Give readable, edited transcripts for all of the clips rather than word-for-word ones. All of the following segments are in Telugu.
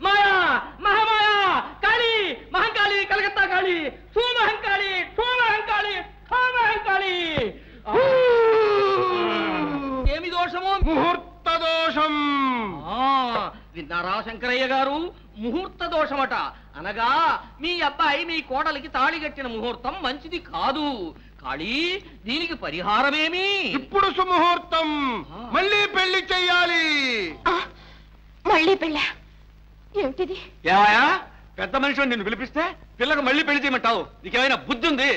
మాయా మహామాయా కాళీ మహంకాళి కలకత్తా కాళీ మహంకాళి మహంకాళి మహంకాళి. ఏమి దోషము? ముహూర్త దోషం. విన్నారా శంకరయ్య గారు? ముహూర్త దోషమట. అనగా మీ అబ్బాయి మీ కోడలికి తాళి కట్టిన ముహూర్తం మంచిది కాదు. కాళీ, దీనికి పరిహారమేమి? ఇప్పుడు సుముహూర్తం, మళ్ళీ పెళ్లి చెయ్యాలి. మళ్ళీ పెళ్ళ ఏమిటిది? ఏమయ్యా, పెద్ద మనిషి నిన్ను పిలిపిస్తే పిల్లకు మళ్ళీ పెళ్లి చేయమంటావు? నీకేమైనా బుద్ధి ఉంది?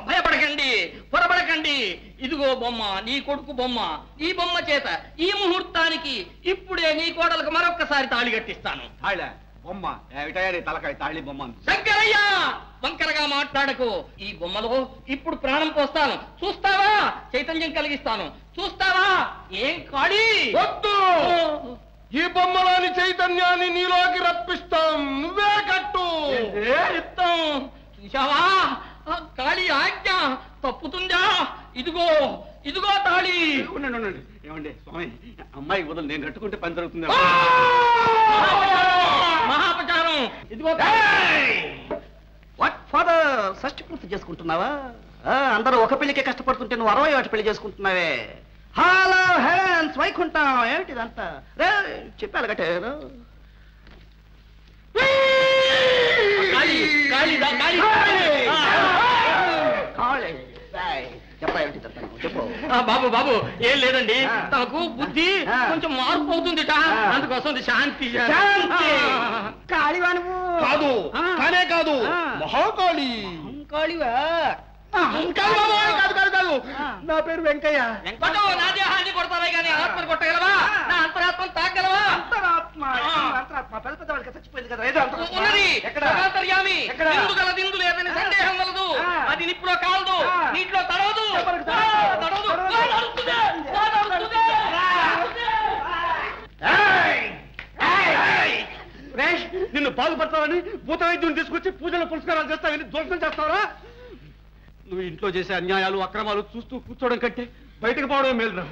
భయపడకండి, పొరపడకండి. ఇదిగో బొమ్మ, నీ కొడుకు బొమ్మ. ఈ బొమ్మ చేత ఈ ముహూర్తానికి ఇప్పుడే నీ కోడలకు మరొక్కసారి తాళి కట్టిస్తాను. తాళి బొమ్మ ఏమిటయ్యా నీ తలకాయ? తాళి బొమ్మ. శంకరయ్య, వంకరగా మాట్లాడకు. ఈ బొమ్మలో ఇప్పుడు ప్రాణం పోస్తాను. చూస్తావా? చైతన్యం కలిగిస్తాను. చూస్తావా? ఏం కాళీ? వద్దు, ఈ బొమ్మలోని చైతన్యాన్ని నీలోకి రప్పిస్తాం. నువ్వే కట్టు. చెప్తాం. చూశావా? కాళీ ఆజ్ఞ తప్పుతుందా? ఇదిగో ఇదిగో తాళి. ఏమండి స్వామి, అమ్మాయి వదలు, నేను కట్టుకుంటే పని జరుగుతుంది. మహాపచారం. ఇదిగో. వాట్ ఫాదర్, షష్ఠి పూర్తి చేసుకుంటున్నావా? అందరూ ఒక పెళ్లికే కష్టపడుతుంటే నువ్వు 60 వాటి పెళ్లి చేసుకుంటున్నావే. హలో హ్యాండ్స్, వైకుంఠం ఏమిటిదంతా? రే చెప్పాలి కట్టే. చెప్పు బాబు బాబు, ఏం లేదండి, తనకు బుద్ధి కొంచెం మార్పు అవుతుందిట, అందుకోసం శాంతి. కాళీవా నువ్వు? కాదు, కానే కాదు, మహాకాళి. కాళీవా? కాదు కాదు కాదు, నా పేరు వెంకయ్య. నా దేహాన్ని కొడతావే కానీ ఆత్మను కొట్టగలవా? నా అంతరాత్మను తాగలవా? అంతరాత్మ పెద్ద పెద్ద వాళ్ళకి చచ్చిపోయింది కదా. ఉన్నది అంతర్యామి. ఇందు గల దిందు లేదని సందేహం కలదు. అది నిప్పులో కాలదు, నీటిలో తడవదు. నిన్ను బాగుపడతావని భూత వైద్యుని తీసుకొచ్చి పూజలు పురస్కారాలు చేస్తావని దోషం చేస్తావరా? నువ్వు ఇంట్లో చేసే అన్యాయాలు అక్రమాలు చూస్తూ కూర్చోవడం కంటే బయటకు పోవడం మేలురా.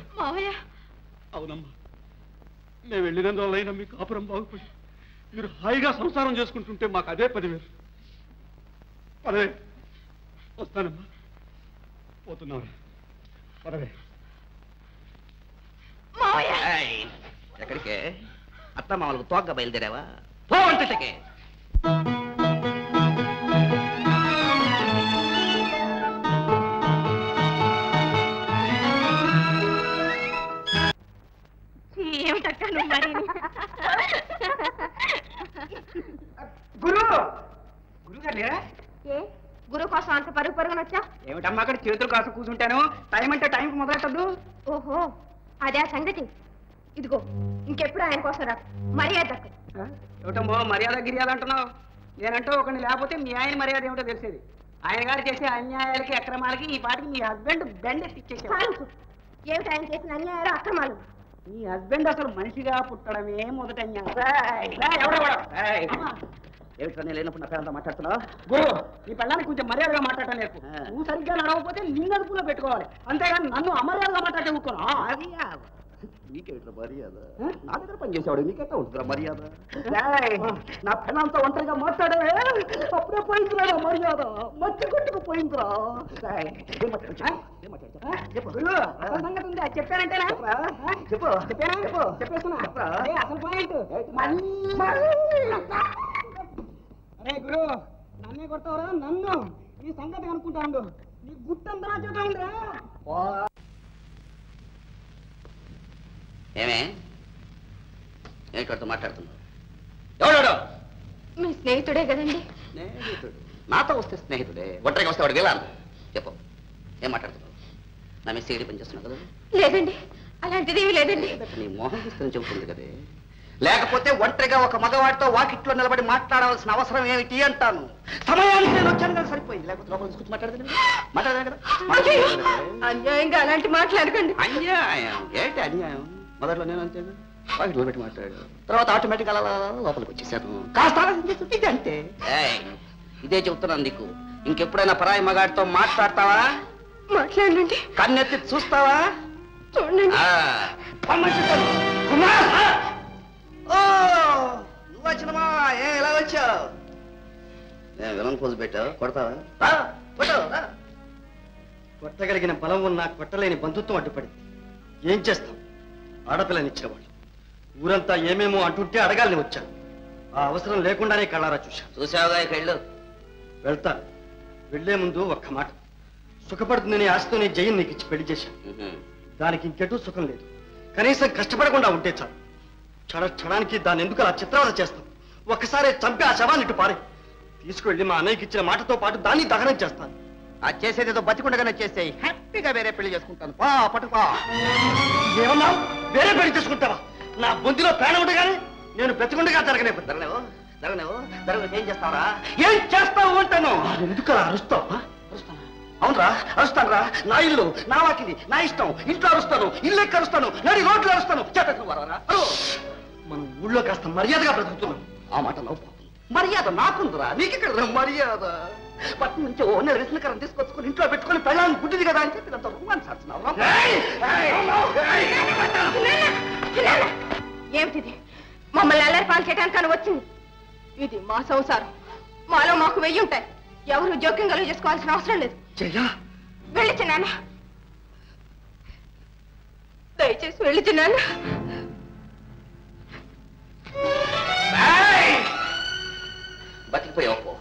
అవునమ్మా, మేము వెళ్ళినందువల్లైనా మీ కాపురం బాగుపడి మీరు హాయిగా సంసారం చేసుకుంటుంటే మాకు అదే 10,000. పదవే, వస్తానమ్మా. పోతున్నావు, పదవే. ఎక్కడికే? అత్త మామలకు తోగ్గా బయలుదేరావా? పోవంటకే. ఏమిటక్క నువ్వు మరి? గురుగారు ఏ గురువు కోసం అంత పరుగు పరుగునొచ్చా? ఏమిటమ్మా అక్కడ చేతులు కాసు కూర్చుంటాను? టైం అంటే టైంకి మొదలెట్టద్దు. ఓహో, అదే ఆ సంగతి. ఇదిగో, ఇంకెప్పుడు ఆయన కోసం రా. మర్యాద ఏమిటమ్మో మర్యాద గిర్యాద అంటున్నావు? నేనంటూ ఒకరిని లేకపోతే మీ ఆయన మర్యాద ఏమిటో తెలిసేది. ఆయన గారు చేసే అన్యాయాలకి అక్రమాలకి ఈ పాటికి మీ హస్బెండ్ బెండ్ ఎత్తిచ్చేసాడు. ఏమిటి ఆయన చేసిన అన్యాయాలు అక్రమాలు? మీ హస్బెండ్ అసలు మనిషిగా పుట్టడమే మొదట అన్యాయం. ఏమిటో నేను లేనప్పుడు నా పేరంతా మాట్లాడుతున్నావు? గురు, నీ పెళ్ళానికి కొంచెం మర్యాదగా మాట్లాడటం నేర్పు. నువ్వు సరిగ్గా నడవకపోతే నిన్ను అదుపులో పెట్టుకోవాలి, అంతేగాని నన్ను అమర్యాదగా మాట్లాడే ఊరుకోను. నీకేమిట్రా మర్యాద? నా దగ్గర పనిచేసేవాడు నీకెట్టా ఉంటుందిరా మర్యాద? నా పెళ్ళంతా ఒంటరిగా మాట్లాడవే, అప్పుడే పోయిందిరా నా మర్యాద. మట్టి కొట్టుకు పోయిందిరా. సంగతి ఉంది, అది చెప్పానంటేనా? చెప్పు. చెప్పానా? చెప్పు. చెప్పేస్తున్నా. అసలు పాయింట్. అరే గురు, నన్నే కొడతావురా? నన్ను నీ సంగతి అనుకుంటాను. నీ గుట్టంతా నా చేత ఉందిరా. ఏమే ఏంటో మాట్లాడుతున్నావు? ఎవడాడు? మీ స్నేహితుడే కదండి. స్నేహితుడు? నాతో వస్తే స్నేహితుడే, ఒంటరిగా వస్తే వాడు గెలాను. చెప్పు, ఏం మాట్లాడుతున్నావు? నా మీద సీడీ పని చేస్తున్నావు కదా? లేదండి, అలాంటిది ఏమీ లేదండి. నీ మోహం ఇస్తుందని చెబుతుంది కదే. లేకపోతే ఒంటరిగా ఒక మగవాడితో వాకిట్లో నిలబడి మాట్లాడవలసిన అవసరం ఏమిటి అంటాను. సమయానికి నేను వచ్చాను కదా, సరిపోయింది. లేకపోతే లోపల తీసుకొచ్చి మాట్లాడదాను కదా. అన్యాయంగా అలాంటి మాట్లాడకండి. అన్యాయం ఏంటి? అన్యాయం మొదట్లో నేను అంతే వాకిట్లో పెట్టి మాట్లాడాడు, తర్వాత ఆటోమేటిక్ అలా లోపలికి వచ్చేసాను. కాస్త ఇది అంతే. ఇదే చెబుతున్నాను నీకు. ఇంకెప్పుడైనా పరాయి మగాడితో మాట్లాడతావా? మాట్లాడండి. కన్నెత్తి చూస్తావా? చూడండి. ఓ విలన్ పోజు పెట్టావు కొడతావా? కొట్టగలిగిన బలం ఉన్నా కొట్టలేని బంధుత్వం అడ్డుపడింది. ఏం చేస్తాం? ఆడపిల్లనిచ్చిన వాళ్ళు ఊరంతా ఏమేమో అంటుంటే అడగాలని వచ్చాను. ఆ అవసరం లేకుండానే కళ్ళారా చూశాను. చూసావుగా ఇక వెళ్ళు. వెళ్తాను. వెళ్లే ముందు ఒక్క మాట. సుఖపడుతుందని ఆశతో నేను జయం నీకు ఇచ్చి పెళ్లి చేశాను. దానికి ఇంకెటూ సుఖం లేదు. కనీసం కష్టపడకుండా ఉంటే చాలు. క్షణానికి దాన్ని ఎందుకు అలా చిత్రవద చేస్తాం? ఒక్కసారి చంపి ఆ శవాన్ని ఇటు పారే. తీసుకువెళ్ళి మా అన్నయ్యకి ఇచ్చిన మాటతో పాటు దాన్ని దహనం చేస్తాను. అది చేసేదేదో బతికుండగానే చేసేయి. హ్యాపీగా వేరే పెళ్లి చేసుకుంటాను. పా పట్టుపా. ఏమన్నా వేరే పెళ్లి చేసుకుంటావా? నా బొందిలో ప్రాణం ఉండగానే నేను బ్రతికుండగా జరగలేవు. ఏం చేస్తావరా? ఏం చేస్తావు అంటాను. ఎందుకు అలా అరుస్తావా? అవునరా, అరుస్తాను రా. నా ఇల్లు, నా వాకిలి, నా ఇష్టం. ఇంట్లో అరుస్తాను, ఇల్లు ఎక్క అరుస్తాను, నడి రోడ్లు అరుస్తాను. మనం ఊళ్ళో కాస్త మర్యాదగా బ్రతుకుతున్నాం. ఆ మాట నవ్వు. మర్యాద నాకుందిరా, నీకెక్కడ మర్యాద? పట్నం నుంచి ఓ నెల రిసనకరం తీసుకొచ్చుకుని ఇంట్లో పెట్టుకుని పెళ్ళాన్ని గుడ్డిది కదా అని చెప్పి అంత రొమాన్స్ ఆడుతున్నావు. ఏమిటిది? మమ్మల్ని అల్లరి పాలు చేయడానికి వచ్చింది. ఇది మా సంసారం. మాలో మాకు వెయ్యి ఉంటాయి. ఎవరు జోక్యం కలుగు చేసుకోవాల్సిన అవసరం లేదు. వెళ్ళి చిన్నాన్న, దయచేసి వెళ్ళి చిన్నాన్న. బతికిపోయావు.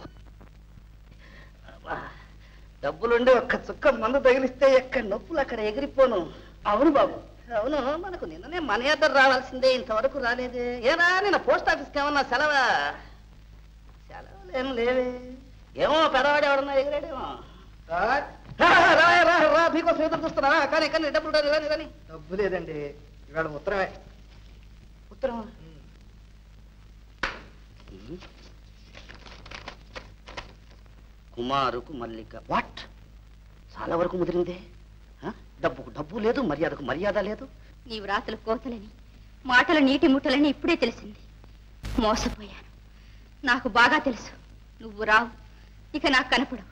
డబ్బులుండి ఒక్క చుక్క మందు తగిలిస్తే ఎక్కడ నొప్పులు అక్కడ ఎగిరిపోను. అవును బాబు. అవును, మనకు నిన్ననే మనీ ఆర్డర్ రావాల్సిందే, ఇంతవరకు రాలేదే. ఏనా నిన్న పోస్ట్ ఆఫీస్కి ఏమన్నా సెలవా? సెలవులు ఏం లేవే. ఏమో పెడవాడు ఎవడన్నా ఎగిరాడేమో. రా, మీకోసం ఎదురు చూస్తున్నా. కానీ డబ్బులు రాని. డబ్బు లేదండి, ఇవాళ ఉత్తరమే. ఉత్తరమా? కుమారుకు మల్లిక. వాట్? చాలా వరకు ముదిరిందే. డబ్బుకు డబ్బు లేదు, మర్యాదకు మర్యాద లేదు. నీవు రాతలు కోతలని, మాటలు నీటి ముట్టలని ఇప్పుడే తెలిసింది. మోసపోయాను. నాకు బాగా తెలుసు. నువ్వు రావు, ఇక నాకు కనపడవు.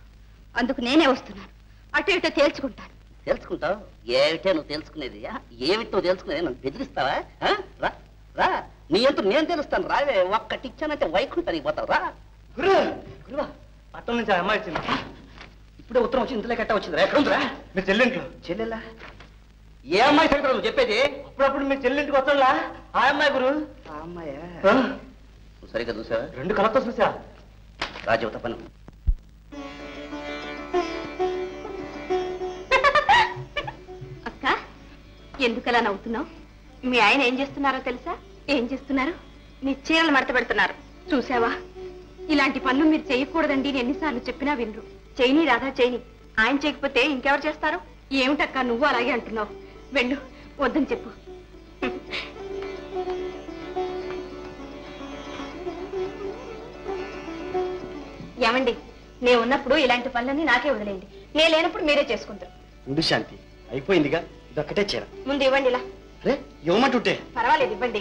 అందుకు నేనే వస్తున్నాను. అటు ఇటో తేల్చుకుంటాను. తెలుసుకుంటావు? ఏమిటే నువ్వు తెలుసుకునేది? ఏమిటి నువ్వు తెలుసుకునేది? నన్ను బెదిరిస్తావా? రా రా, నీ అంటూ నేను తెలుస్తాను. రావే, ఒక్కటి ఇచ్చానంటే వైకుంఠానికి పోతావు. రా. గురువా, పట్టణం నుంచి ఆ అమ్మాయి వచ్చింది. ఇప్పుడే ఉత్తరం వచ్చి ఇంతలో కట్ట వచ్చిందిరా. ఎక్కడుందిరా? మీ చెల్లెంట్లో. చెల్లెలా? ఏ అమ్మాయి సంగతి నువ్వు చెప్పేది? అప్పుడప్పుడు మీ చెల్లెంటికి వస్తాడులా ఆ అమ్మాయి గురు. ఆ అమ్మాయా? నువ్వు సరిగ్గా చూసావా? 2 కళ్ళతో చూసా. రాజీవ్ తప్పను. అక్క, ఎందుకలా నవ్వుతున్నావు? మీ ఆయన ఏం చేస్తున్నారో తెలుసా? ఏం చేస్తున్నారు? నీ చీరలు మడత పెడుతున్నారు. చూసావా? ఇలాంటి పనులు మీరు చేయకూడదండి ఎన్నిసార్లు చెప్పినా వినరు. చేయని రాధా, చేయని. ఆయన చేయకపోతే ఇంకెవరు చేస్తారు? ఏమిటక్క నువ్వు అలాగే అంటున్నావు? వెళ్ళు, వద్దని చెప్పు. ఏమండి, నేను ఉన్నప్పుడు ఇలాంటి పనులన్నీ నాకే వదిలేయండి. నేను లేనప్పుడు మీరే చేసుకుంటారు. ఉండు శాంతి, అయిపోయిందిగా. ఇదొక్కటే చీర. ముందు ఇవ్వండి. ఇలా రే, ఇవ్వమంటుంటే. పర్వాలేదు, ఇవ్వండి.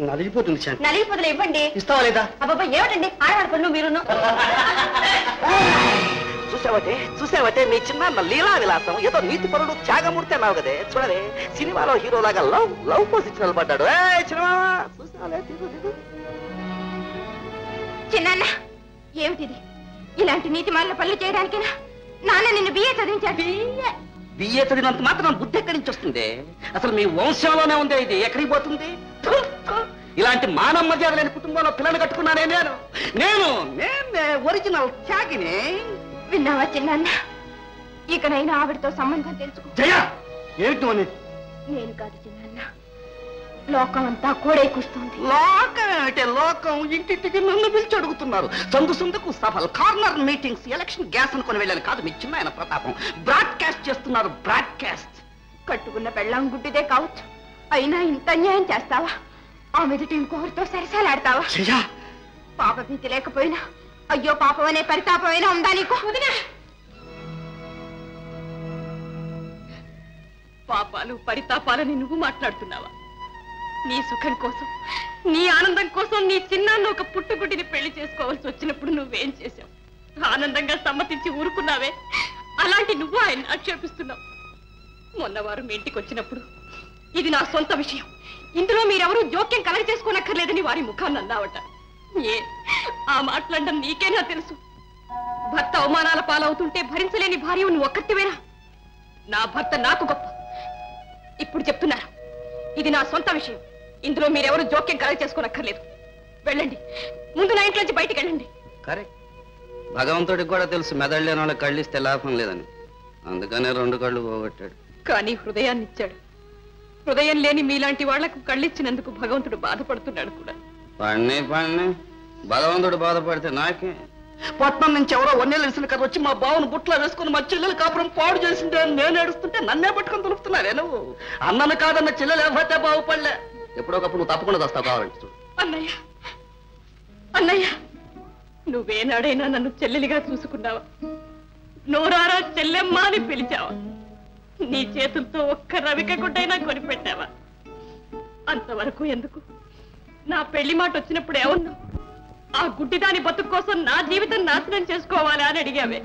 నలిగిపోతుంది శాంతి. నలిగిపోతులు ఇవ్వండి. ఇస్తావా లేదా? అబ్బాబా, ఏమిటండి ఆడవాడి పనులు మీరును? చూసావటే మీ చిన్న లీలా విలాసం. ఏదో నీతి పరుడు త్యాగమూర్తి అన్నావు కదే. చూడవే, సినిమాలో హీరోలాగా లవ్ పోసి నిలబడ్డాడు. చిన్నాన్న, ఏమిటిది? ఇలాంటి నీతి మాలిన పనులు చేయడానికేనా నాన్న నిన్ను బిఏ చదివించాడు? బిఏ చదివినంత మాత్రం బుద్ధి ఎక్కడి నుంచి వస్తుంది? అసలు మీ వంశంలోనే ఉంది. ఇది ఎక్కడికి పోతుంది? ఇలాంటి మానవ మర్యాద లేని కుటుంబంలో పిల్లలు కట్టుకున్నానే నేను ఒరిజినల్ త్యాగిని. విన్నావా చిన్నాన్న? ఇకనైనా ఆవిడతో సంబంధం తెలుసుకో. జయ, ఏమిటి అనేది? నేను కాదు చిన్నాన్న, లోకం అంతా కోడే కూస్తుంది. లోకం ఏమిటే? లోకం ఇంటింటికి నన్ను పిలిచి అడుగుతున్నారు. సందుకు సభలు, కార్నర్ మీటింగ్స్, ఎలక్షన్ గ్యాస్ అనుకుని వెళ్ళాను కాదు. మీ చిన్న ఆయన ప్రతాపం బ్రాడ్కాస్ట్ చేస్తున్నారు. బ్రాడ్కాస్ట్. కట్టుకున్న పెళ్ళాం గుడ్డిదే కావచ్చు, అయినా ఇంత అన్యాయం చేస్తావా? ఆ మెదటి ఇంకొకరితో సరసాలాడతావా? పాప భీతి లేకపోయినా అయ్యో పాపం అనే పరితాపమైనా ఉందా నీకు? పాపాలు పరితాపాలని నువ్వు మాట్లాడుతున్నావా? నీ సుఖం కోసం, నీ ఆనందం కోసం నీ చిన్నాన్న ఒక పుట్టుగుడ్డిని పెళ్లి చేసుకోవాల్సి వచ్చినప్పుడు నువ్వేం చేశావు? ఆనందంగా సమ్మతించి ఊరుకున్నావే. అలాంటి నువ్వు ఆయన ఆక్షేపిస్తున్నావు. మొన్నవారు మీ ఇంటికి వచ్చినప్పుడు ఇది నా సొంత విషయం, ఇందులో మీరెవరూ జోక్యం కలగ చేసుకోనక్కర్లేదని వారి ముఖాన్ని అన్నావట. ఏ ఆ మాట్లాడడం నీకేనా తెలుసు? భర్త అవమానాల పాలవుతుంటే భరించలేని భార్య నువ్వు ఒక్కటివేనా? నా భర్త నాకు గొప్ప. ఇప్పుడు చెప్తున్నారు, ఇది నా సొంత విషయం. ఇందులో మీరెవరు జోక్యం కలగ చేసుకోనక్కర్లేదు. వెళ్ళండి, ముందు నా ఇంట్లోంచి బయటికి వెళ్ళండి. కరెక్ట్. భగవంతుడికి కూడా తెలుసు మెదడు లేని వాళ్ళకి కళ్ళిస్తే లాభం లేదని. అందుకనే 2 కళ్ళు పోగొట్టాడు. కానీ హృదయాన్ని ఇచ్చాడు. హృదయం లేని మీలాంటి వాళ్లకు కళ్ళిచ్చినందుకు భగవంతుడు బాధపడుతున్నాడు కూడా. పడిని భగవంతుడు బాధపడితే నాకే. పట్నం నుంచి ఎవరో వన్నేళ్ళు ఇసిన కదా వచ్చి మా బావను బుట్లో వేసుకుని మా చెల్లెలు కాపురం పాడు చేసిండే అని నేను ఏడుస్తుంటే నన్నే పట్టుకొని తులుపుతున్నావే నువ్వు. అన్నను కాదన్న చెల్లెలు ఎవరైతే బాగుపడలే. ఎప్పుడోకప్పుడు నువ్వు తప్పకుండా వస్తావు కావాలంటే చూడు. అన్నయ్య, అన్నయ్య, నువ్వేనాడైనా నన్ను చెల్లెలిగా చూసుకున్నావా? నోరారా చెల్లెమ్మ అని పిలిచావా? నీ చేతులతో ఒక్క రవిక గుడ్డైనా కొనిపెట్టావా? అంతవరకు ఎందుకు? నా పెళ్లి మాట వచ్చినప్పుడు ఏమన్నావు? ఆ గుడ్డిదాని బతుకు కోసం నా జీవితం నాశనం చేసుకోవాలా అని అడిగావే.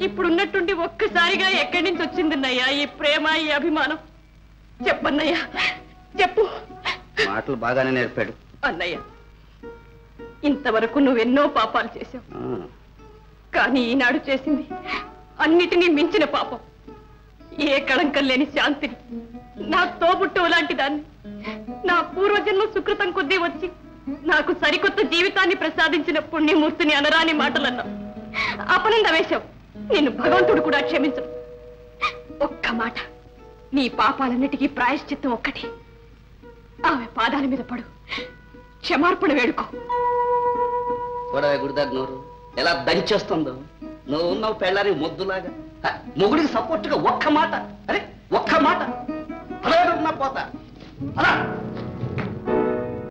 ఇప్పుడున్నట్టుండి ఒక్కసారిగా ఎక్కడి నుంచి వచ్చిందన్నయ్యా ఈ ప్రేమ, ఈ అభిమానం? చెప్పన్నయ్యా, చెప్పు. మాటలు బాగానే నేర్పాడు అన్నయ్య. ఇంతవరకు నువ్వెన్నో పాపాలు చేశావు, కానీ ఈనాడు చేసింది అన్నిటినీ మించిన పాపం. ఏ కళంకం లేని శాంతిని, నా తోబుట్టు లాంటి దాన్ని, నా పూర్వజన్మ సుకృతం కొద్దీ వచ్చి నాకు సరికొత్త జీవితాన్ని ప్రసాదించిన పుణ్యమూర్తిని అనరాని మాటలన్నావు. అపనంద వేశావు. నిన్ను భగవంతుడు కూడా క్షమించడు. ఒక్క మాట, నీ పాపాలన్నిటికీ ప్రాయశ్చిత్తం ఒక్కటి. ఆమె పాదాల మీద పడు, క్షమార్పణ వేడుకో. గుడిదాకా నోరు ఎలా దంచేస్తుందో. నువ్వు ఉన్నావు పెళ్ళారి మొద్దులాగా. మొగుడికి సపోర్ట్గా ఒక్క మాట, అరే ఒక్క మాట అలా పోతా అలా